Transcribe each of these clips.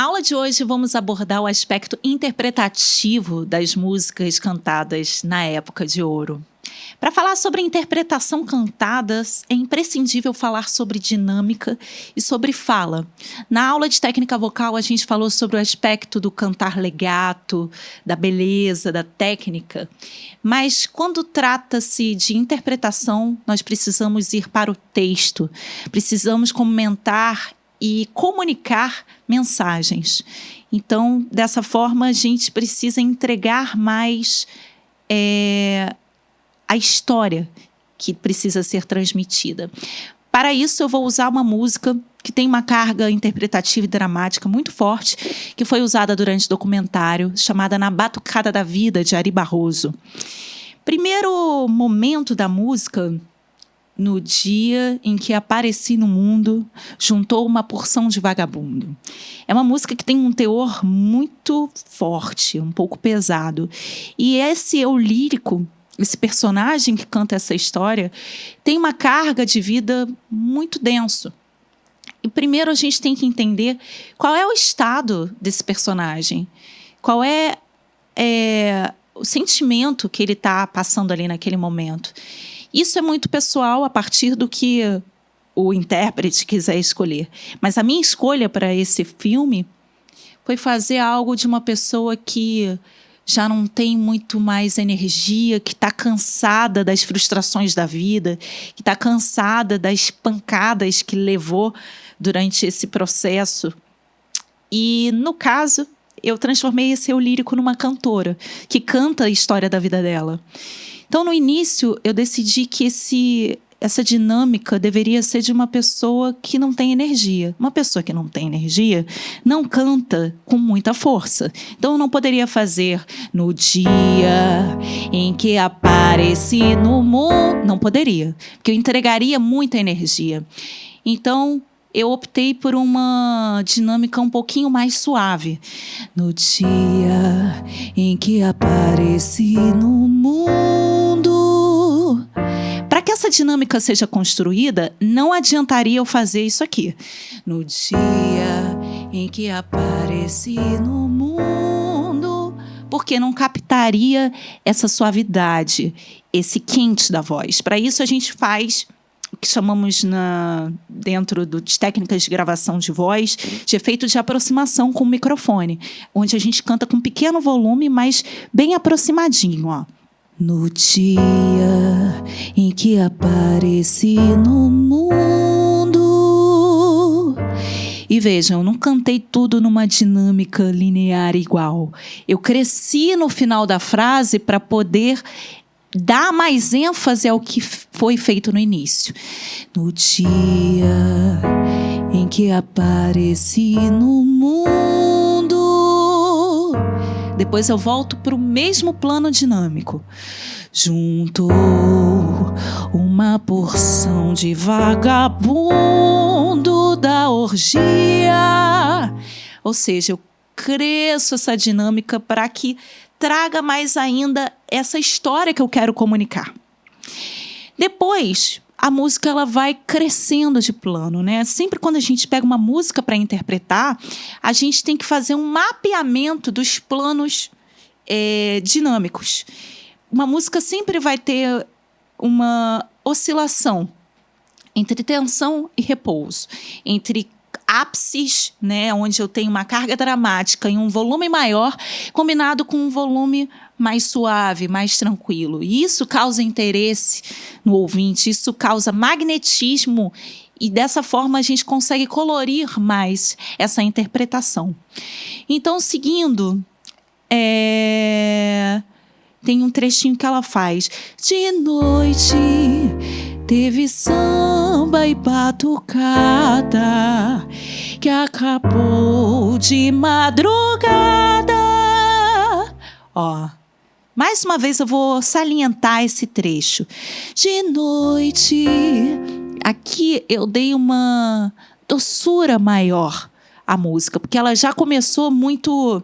aula de hoje vamos abordar o aspecto interpretativo das músicas cantadas na época de ouro. Para falar sobre interpretação cantada, é imprescindível falar sobre dinâmica e sobre fala. Na aula de técnica vocal, a gente falou sobre o aspecto do cantar legato, da beleza, da técnica. Mas quando trata-se de interpretação, nós precisamos ir para o texto. Precisamos comentar e comunicar mensagens. Então, dessa forma, a gente precisa entregar mais a história que precisa ser transmitida. Para isso, eu vou usar uma música que tem uma carga interpretativa e dramática muito forte, que foi usada durante o documentário, chamada Na Batucada da Vida, de Ari Barroso. Primeiro momento da música: no dia em que apareci no mundo, juntou uma porção de vagabundo. É uma música que tem um teor muito forte, um pouco pesado. E esse eu lírico, esse personagem que canta essa história, tem uma carga de vida muito denso. E primeiro a gente tem que entender qual é o estado desse personagem, qual é o sentimento que ele está passando ali naquele momento. Isso é muito pessoal a partir do que o intérprete quiser escolher. Mas a minha escolha para esse filme foi fazer algo de uma pessoa que já não tem muito mais energia, que está cansada das frustrações da vida, que está cansada das pancadas que levou durante esse processo. E, no caso, eu transformei esse eu lírico numa cantora, que canta a história da vida dela. Então, no início, eu decidi que essa dinâmica deveria ser de uma pessoa que não tem energia. Uma pessoa que não tem energia não canta com muita força. Então, eu não poderia fazer no dia em que apareci no mundo. Não poderia, porque eu entregaria muita energia. Então, eu optei por uma dinâmica um pouquinho mais suave. No dia em que apareci no mundo. Para que essa dinâmica seja construída, não adiantaria eu fazer isso aqui. No dia em que apareci no mundo. Porque não captaria essa suavidade, esse quente da voz. Para isso a gente faz o que chamamos dentro de técnicas de gravação de voz, de efeito de aproximação com o microfone, onde a gente canta com pequeno volume, mas bem aproximadinho, ó. No dia em que apareci no mundo. E vejam, eu não cantei tudo numa dinâmica linear igual. Eu cresci no final da frase para poder dar mais ênfase ao que foi feito no início. No dia em que apareci no mundo. Depois eu volto para o mesmo plano dinâmico. Juntou uma porção de vagabundo da orgia. Ou seja, eu cresço essa dinâmica para que traga mais ainda essa história que eu quero comunicar. Depois, a música ela vai crescendo de plano, né? Sempre quando a gente pega uma música para interpretar, a gente tem que fazer um mapeamento dos planos dinâmicos. Uma música sempre vai ter uma oscilação entre tensão e repouso, entre ápices, né, onde eu tenho uma carga dramática e um volume maior, combinado com um volume mais suave, mais tranquilo. E isso causa interesse no ouvinte, isso causa magnetismo, e dessa forma a gente consegue colorir mais essa interpretação. Então, seguindo, tem um trechinho que ela faz. De noite teve samba e batucada que acabou de madrugada. Ó, mais uma vez eu vou salientar esse trecho. De noite. Aqui eu dei uma doçura maior à música, porque ela já começou muito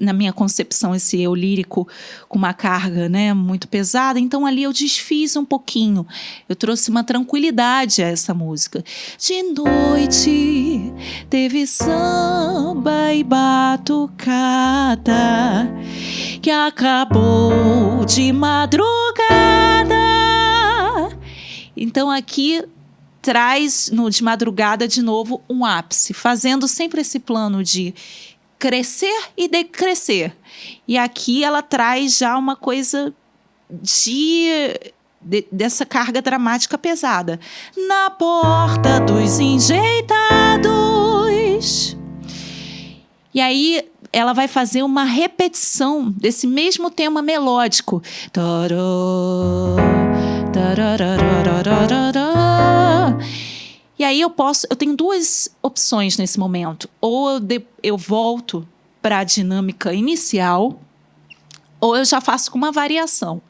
na minha concepção, esse eu lírico com uma carga, né, muito pesada. Então ali eu desfiz um pouquinho. Eu trouxe uma tranquilidade a essa música. De noite teve samba e batucada que acabou de madrugada. Então aqui traz no de madrugada de novo um ápice, fazendo sempre esse plano de crescer e decrescer. E aqui ela traz já uma coisa dessa carga dramática pesada. Na porta dos enjeitados. E aí ela vai fazer uma repetição desse mesmo tema melódico. E aí eu tenho duas opções nesse momento. Ou eu volto para a dinâmica inicial, ou eu já faço com uma variação.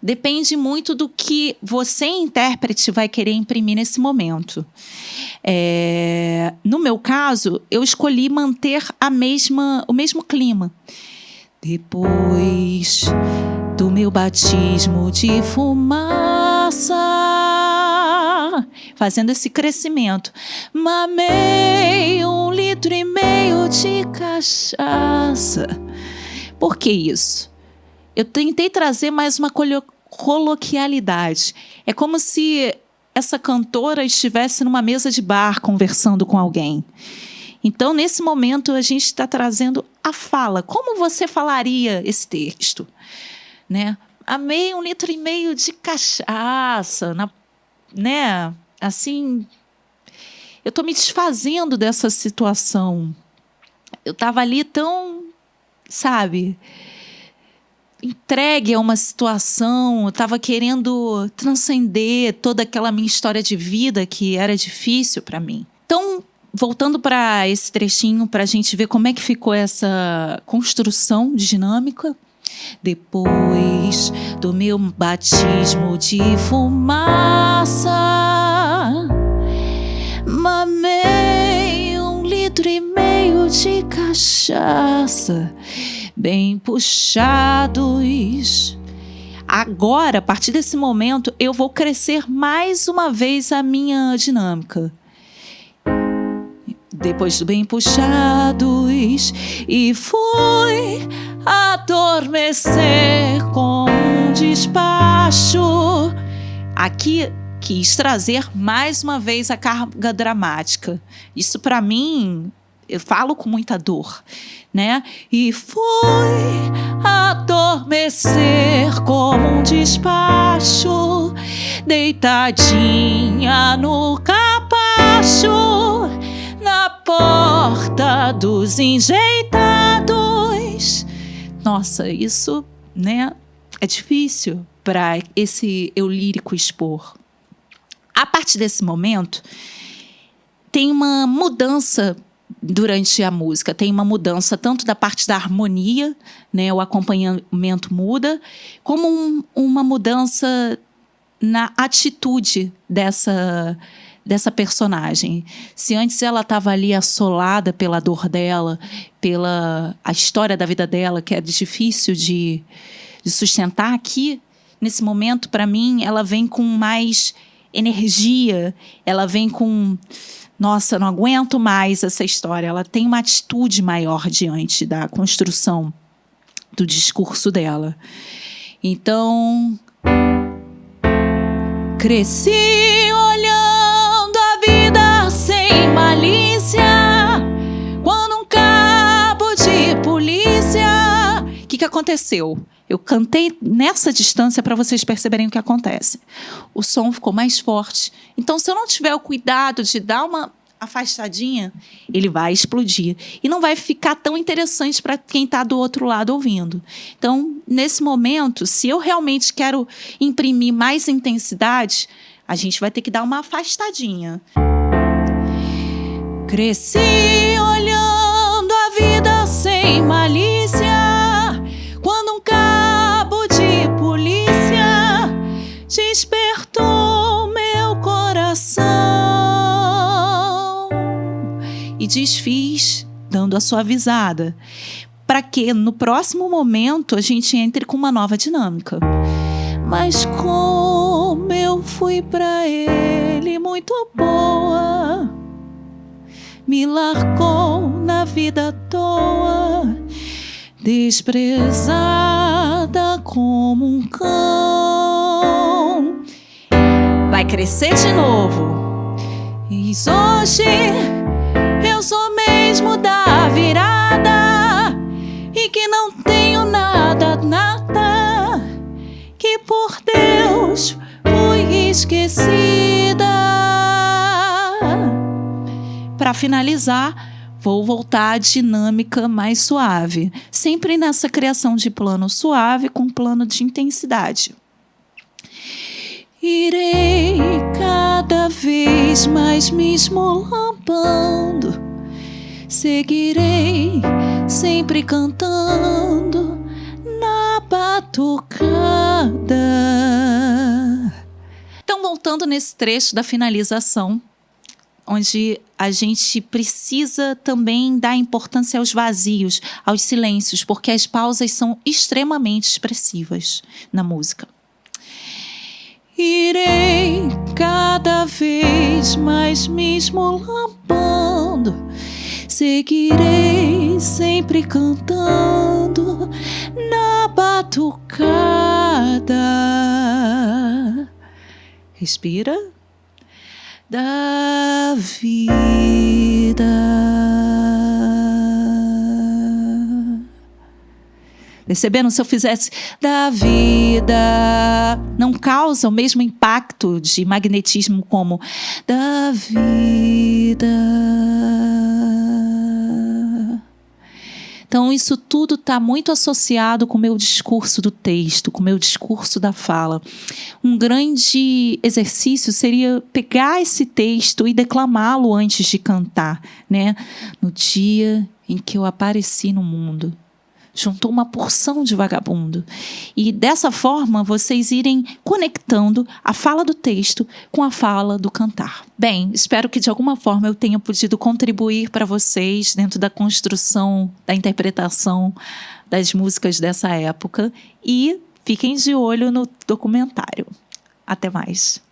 Depende muito do que você, intérprete, vai querer imprimir nesse momento. No meu caso, eu escolhi manter o mesmo clima. Depois do meu batismo de fumaça, fazendo esse crescimento. Mamei 1,5 litro de cachaça. Por que isso? Eu tentei trazer mais uma coloquialidade. É como se essa cantora estivesse numa mesa de bar conversando com alguém. Então, nesse momento, a gente está trazendo a fala. Como você falaria esse texto? Né? Amei 1,5 litro de cachaça, né? Assim, eu estou me desfazendo dessa situação. Eu estava ali tão, sabe, entregue a uma situação, eu estava querendo transcender toda aquela minha história de vida que era difícil para mim. Então, voltando para esse trechinho, para a gente ver como é que ficou essa construção dinâmica. Depois do meu batismo de fumaça, mamei 1,5 litro de cachaça, bem puxados. Agora, a partir desse momento, eu vou crescer mais uma vez a minha dinâmica. Depois do bem puxados, e fui adormecer com um despacho. Aqui quis trazer mais uma vez a carga dramática. Isso para mim, eu falo com muita dor, né? E fui adormecer como um despacho, deitadinha no capacho, na porta dos enjeitados. Nossa, isso, né, é difícil para esse eu lírico expor. A partir desse momento, tem uma mudança durante a música. Tem uma mudança tanto da parte da harmonia, né, o acompanhamento muda, como uma mudança na atitude dessa personagem. Se antes ela estava ali assolada pela dor dela, pela a história da vida dela, que é difícil de sustentar, aqui, nesse momento, para mim, ela vem com mais energia, ela vem com... Nossa, não aguento mais essa história. Ela tem uma atitude maior diante da construção do discurso dela. Então, cresci olhando a vida sem malícia, quando um cabo de polícia... O que aconteceu? Eu cantei nessa distância para vocês perceberem o que acontece. O som ficou mais forte. Então, se eu não tiver o cuidado de dar uma afastadinha, ele vai explodir. E não vai ficar tão interessante para quem está do outro lado ouvindo. Então, nesse momento, se eu realmente quero imprimir mais intensidade, a gente vai ter que dar uma afastadinha. Cresci olhando a vida sem malícia, quando um cabo de polícia despertou meu coração e desfiz, dando a suavizada. para que no próximo momento a gente entre com uma nova dinâmica. Mas como eu fui pra ele muito boa, me largou na vida à toa, desprezada como um cão. Vai crescer de novo. E hoje eu sou mesmo da virada, e que não tenho nada, que por Deus fui esquecida. Para finalizar, vou voltar à dinâmica mais suave, sempre nessa criação de plano suave com plano de intensidade. Irei cada vez mais me esmolambando, seguirei sempre cantando na batucada. Então, voltando nesse trecho da finalização, onde a gente precisa também dar importância aos vazios, aos silêncios, porque as pausas são extremamente expressivas na música. Irei cada vez mais me esmolambando, seguirei sempre cantando na batucada. Respira. Da vida. Percebendo? Se eu fizesse da vida, não causa o mesmo impacto de magnetismo como da vida. Então, isso tudo está muito associado com o meu discurso do texto, com o meu discurso da fala. Um grande exercício seria pegar esse texto e declamá-lo antes de cantar, né? No dia em que eu apareci no mundo, juntou uma porção de vagabundo. E dessa forma, vocês irem conectando a fala do texto com a fala do cantar. Bem, espero que de alguma forma eu tenha podido contribuir para vocês dentro da construção, da interpretação das músicas dessa época. E fiquem de olho no documentário. Até mais.